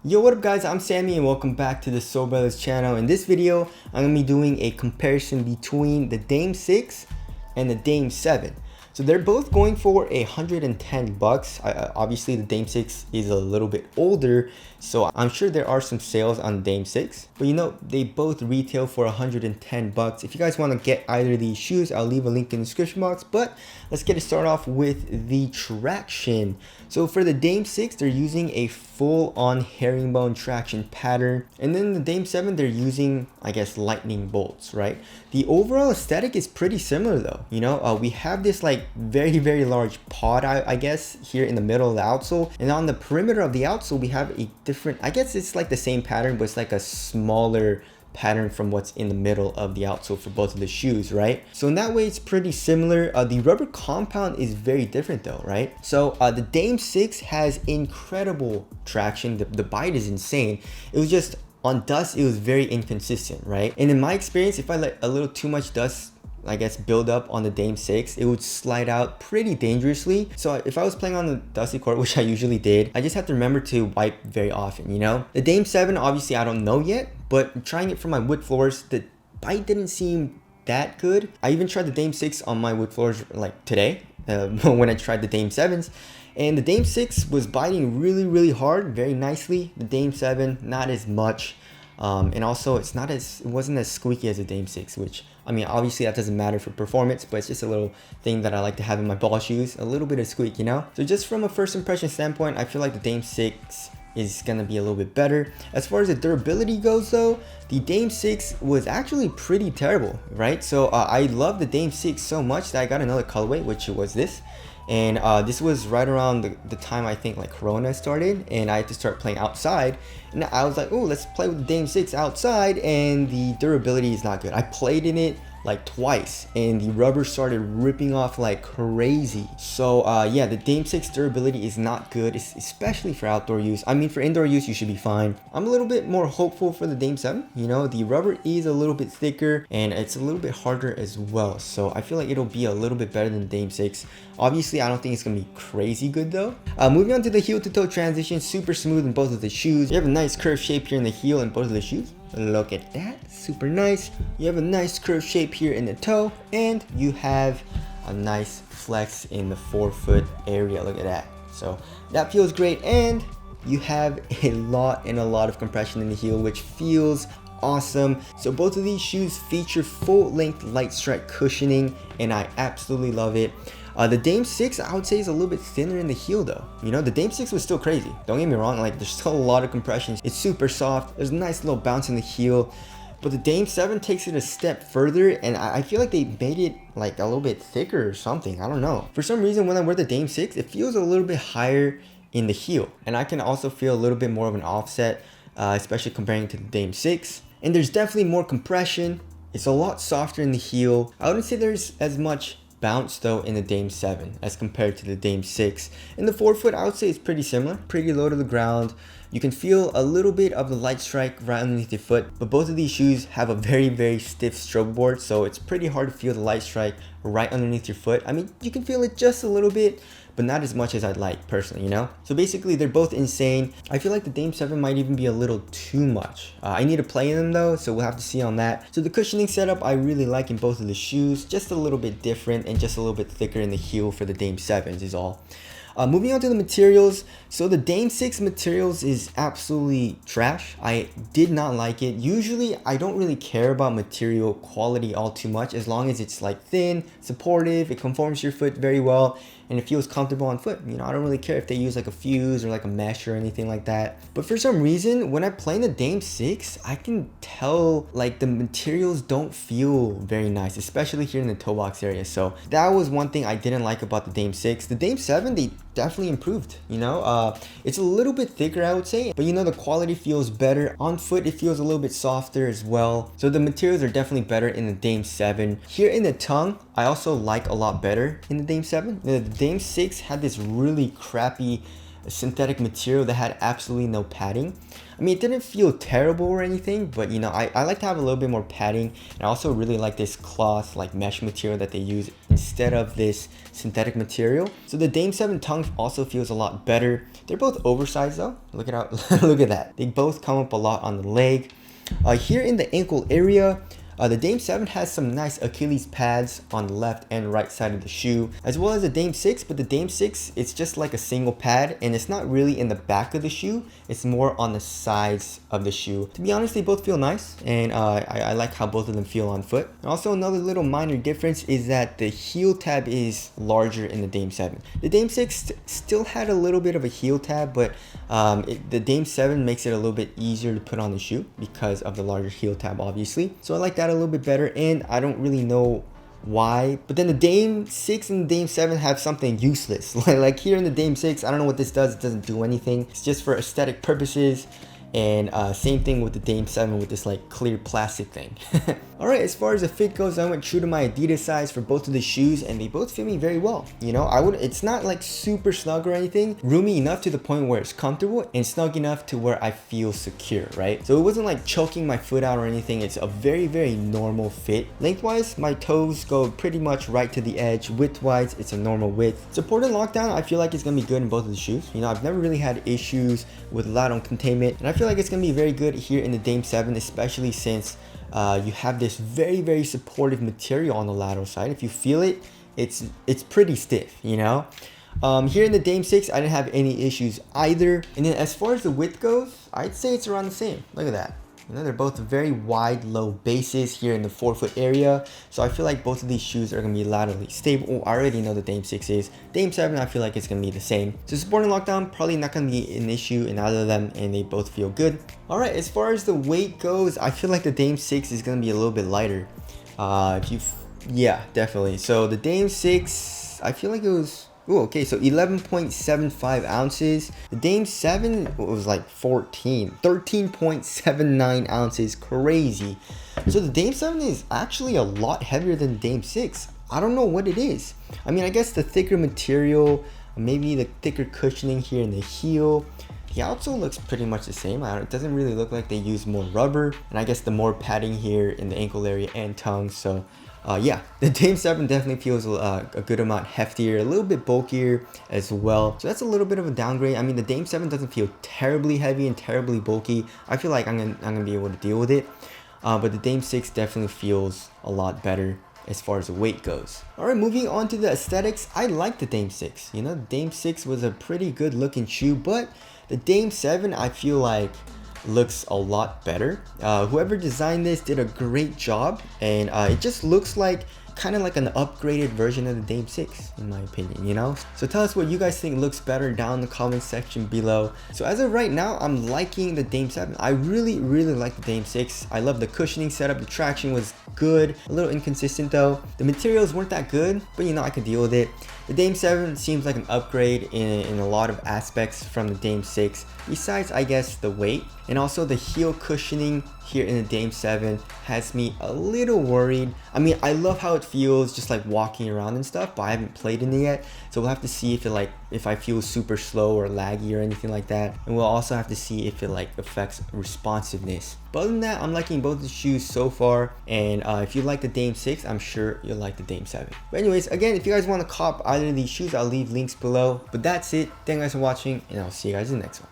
Yo, what up guys, I'm Sammy and welcome back to the Soul Brothers channel. In this video, I'm going to be doing a comparison between the Dame 6 and the Dame 7. So they're both going for $110. Obviously the Dame 6 is a little bit older, so I'm sure there are some sales on the Dame 6. But you know, they both retail for $110. If you guys want to get either of these shoes, I'll leave a link in the description box. But let's get it started off with the traction. So for the Dame 6, they're using a full-on herringbone traction pattern. And then the Dame 7, they're using, I guess, lightning bolts, right? The overall aesthetic is pretty similar though. You know, we have this like very large pod, I guess, here in the middle of the outsole. And on the perimeter of the outsole, we have a different, I guess it's like the same pattern, but it's like a smaller pattern from what's in the middle of the outsole for both of the shoes, right? So in that way, it's pretty similar. The rubber compound is very different though, right? So the Dame 6 has incredible traction. The bite is insane. It was just on dust, it was very inconsistent, right? And in my experience, if I let a little too much dust, I guess, build up on the Dame 6, it would slide out pretty dangerously. So if I was playing on the dusty court, which I usually did, I just have to remember to wipe very often, you know? The Dame 7, obviously I don't know yet, but trying it for my wood floors, the bite didn't seem that good. I even tried the Dame 6 on my wood floors like today, when I tried the Dame 7s. And the Dame 6 was biting really hard, very nicely. The Dame 7, not as much. And also it wasn't as squeaky as the Dame 6, which, I mean, obviously that doesn't matter for performance, but it's just a little thing that I like to have in my ball shoes, a little bit of squeak, you know? So just from a first impression standpoint, I feel like the Dame 6 is gonna be a little bit better. As far as the durability goes though, the Dame 6 was actually pretty terrible, right? So I love the Dame 6 so much that I got another colorway, which was this. And this was right around the time I think like Corona started, and I had to start playing outside. And I was like, oh, let's play with the Dame 6 outside, and the durability is not good. I played in it like twice and the rubber started ripping off like crazy. So yeah, the Dame 6 durability is not good, especially for outdoor use. I mean, for indoor use you should be fine. I'm a little bit more hopeful for the Dame 7. You know, the rubber is a little bit thicker and it's a little bit harder as well, so I feel like it'll be a little bit better than the Dame 6. Obviously I don't think it's gonna be crazy good though. Moving on to the heel to toe transition, super smooth in both of the shoes. You have a nice curved shape here in the heel in both of the shoes. Look at that, super nice. You have a nice curved shape here in the toe, and you have a nice flex in the forefoot area. Look at that. So that feels great, and you have a lot of compression in the heel, which feels awesome. So both of these shoes feature full length light strike cushioning, and I absolutely love it. The Dame 6, I would say, is a little bit thinner in the heel though. You know, the Dame 6 was still crazy. Don't get me wrong, like there's still a lot of compression. It's super soft. There's a nice little bounce in the heel. But the Dame 7 takes it a step further, and I feel like they made it like a little bit thicker or something. I don't know. For some reason, when I wear the Dame 6, it feels a little bit higher in the heel. And I can also feel a little bit more of an offset, especially comparing to the Dame 6. And there's definitely more compression. It's a lot softer in the heel. I wouldn't say there's as much bounce though in the Dame 7 as compared to the Dame 6. In the forefoot, I would say it's pretty similar, pretty low to the ground. You can feel a little bit of the light strike right underneath your foot, but both of these shoes have a very stiff stroke board, so it's pretty hard to feel the light strike right underneath your foot. I mean, you can feel it just a little bit, but not as much as I'd like personally, you know? So basically they're both insane. I feel like the Dame 7 might even be a little too much. I need to play in them though, so we'll have to see on that. So the cushioning setup I really like in both of the shoes, just a little bit different and just a little bit thicker in the heel for the Dame 7s is all. Moving on to the materials. So the Dame 6 materials is absolutely trash. I did not like it. Usually I don't really care about material quality all too much, as long as it's like thin, supportive, it conforms to your foot very well, and it feels comfortable on foot. You know, I don't really care if they use like a fuse or like a mesh or anything like that. But for some reason, when I play in the Dame 6, I can tell like the materials don't feel very nice, especially here in the toe box area. So that was one thing I didn't like about the Dame 6. The Dame 7, they definitely improved, you know? It's a little bit thicker, I would say, but you know, the quality feels better. On foot, it feels a little bit softer as well. So the materials are definitely better in the Dame 7. Here in the tongue, I also like a lot better in the Dame 7. The Dame 6 had this really crappy synthetic material that had absolutely no padding. I mean, it didn't feel terrible or anything, but you know, I like to have a little bit more padding. And I also really like this cloth like mesh material that they use in instead of this synthetic material. So the Dame 7 tongue also feels a lot better. They're both oversized though. Look at that. They both come up a lot on the leg. Here in the ankle area, the Dame 7 has some nice Achilles pads on the left and right side of the shoe, as well as the Dame 6, but the Dame 6, it's just like a single pad, and it's not really in the back of the shoe, it's more on the sides of the shoe. To be honest, they both feel nice, and I like how both of them feel on foot. And also another little minor difference is that the heel tab is larger in the Dame 7. The Dame 6 still had a little bit of a heel tab, but the Dame 7 makes it a little bit easier to put on the shoe because of the larger heel tab, obviously. So I like that a little bit better, and I don't really know why, but then the Dame 6 and the Dame 7 have something useless. Like here in the Dame 6, I don't know what this does. It doesn't do anything. It's just for aesthetic purposes. And same thing with the Dame 7 with this like clear plastic thing. Alright, as far as the fit goes, I went true to my Adidas size for both of the shoes, and they both fit me very well. You know, it's not like super snug or anything, roomy enough to the point where it's comfortable, and snug enough to where I feel secure, right? So it wasn't like choking my foot out or anything. It's a very, very normal fit. Lengthwise, my toes go pretty much right to the edge. Widthwise, it's a normal width. Support and lockdown, I feel like it's gonna be good in both of the shoes. You know, I've never really had issues with lateral containment, and I feel like it's gonna be very good here in the Dame 7, especially since you have this very, very supportive material on the lateral side. If you feel it, it's pretty stiff, you know. Here in the Dame 6, I didn't have any issues either. And then as far as the width goes, I'd say it's around the same. Look at that. You know, they're both very wide, low bases here in the forefoot area. So I feel like both of these shoes are going to be laterally stable. Oh, I already know the Dame 6 is. Dame 7, I feel like it's going to be the same. So support and lockdown, probably not going to be an issue in either of them, and they both feel good. Alright, as far as the weight goes, I feel like the Dame 6 is going to be a little bit lighter. Yeah, definitely. So the Dame 6, I feel like it was... Ooh, okay, so 11.75 ounces. The Dame 7 was like 13.79 ounces. Crazy. So the Dame 7 is actually a lot heavier than the Dame 6. I don't know what it is. I mean, I guess the thicker material, maybe the thicker cushioning here in the heel. The outsole looks pretty much the same. It doesn't really look like they use more rubber. And I guess the more padding here in the ankle area and tongue. So yeah, the Dame 7 definitely feels a good amount heftier, a little bit bulkier as well. So that's a little bit of a downgrade. I mean, the Dame 7 doesn't feel terribly heavy and terribly bulky. I feel like I'm gonna be able to deal with it. But the Dame 6 definitely feels a lot better as far as the weight goes. Alright, moving on to the aesthetics. I like the Dame 6. You know, the Dame 6 was a pretty good looking shoe, but the Dame 7, I feel like looks a lot better. Whoever designed this did a great job, and it just looks like kind of like an upgraded version of the Dame 6 in my opinion, you know. So tell us what you guys think looks better down in the comment section below. So as of right now, I'm liking the Dame 7. I really like the Dame 6. I love the cushioning setup. The traction was good, a little inconsistent though. The materials weren't that good, but you know, I could deal with it. The Dame 7 seems like an upgrade in a lot of aspects from the Dame 6, besides I guess the weight. And also the heel cushioning here in the Dame 7 has me a little worried. I mean, I love how it feels just like walking around and stuff, but I haven't played in it yet. So we'll have to see if I feel super slow or laggy or anything like that. And we'll also have to see if it affects responsiveness. But other than that, I'm liking both the shoes so far. And if you like the Dame 6, I'm sure you'll like the Dame 7. But anyways, again, if you guys want to cop either of these shoes, I'll leave links below. But that's it. Thank you guys for watching, and I'll see you guys in the next one.